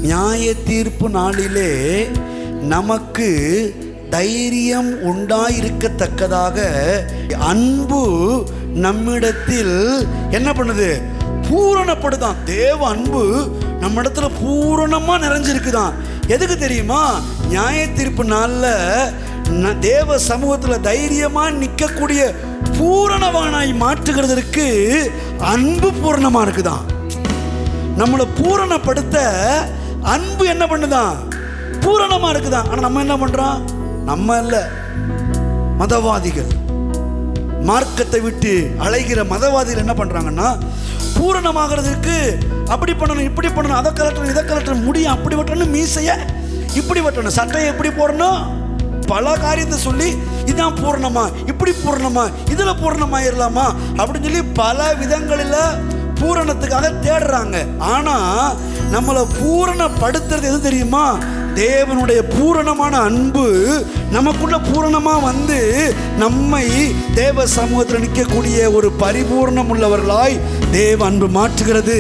நியாய தீர்ப்பு நாளிலே நமக்கு தைரியம் உண்டாயிருக்கத்தக்கதாக அன்பு நம்மிடத்தில் என்ன பண்ணுது? பூரணப்படுதான். தேவ அன்பு நம்ம இடத்துல பூரணமா நிறைஞ்சிருக்குதான். எதுக்கு தெரியுமா? நியாய தீர்ப்பு நாளில் தேவ சமூகத்தில் தைரியமா நிற்கக்கூடிய பூரணவானாய் மாற்றுகிறதற்கு அன்பு பூரணமா இருக்குதான். நம்மளை பூரணப்படுத்த அன்பு என்ன பண்ணுதான்? பூரணமா இருக்குதான். ஆனா நம்ம என்ன பண்றோம்? நம்ம இல்ல, மதவாதிகள், மார்க்கத்தை விட்டு அலைகிற மதவாதிகள் என்ன பண்றாங்கன்னா, பூரணமாகிறதுக்கு அப்படி பண்ணணும், இப்படி பண்ணணும், அதை கலட்டணும், இதை கலட்டணும், முடியும் அப்படி வெட்டணும், மீசைய இப்படி வெட்டணும், சட்டையை எப்படி போடணும், பல காரியத்தை சொல்லி இதான் பூரணமா, இப்படி பூரணமா, இதுல பூரணமாயிரலாமா அப்படின்னு சொல்லி பல விதங்களில் பூரணத்துக்காக தேடுறாங்க. ஆனா நம்மளை பூரணப்படுத்துறது எது தெரியுமா? தேவனுடைய பூரணமான அன்பு நமக்குள்ள பூரணமா வந்து நம்மை தேவ சமூகத்தில் நிற்கக்கூடிய ஒரு பரிபூர்ணம் உள்ளவர்களாய் தேவ அன்பு மாற்றுகிறது.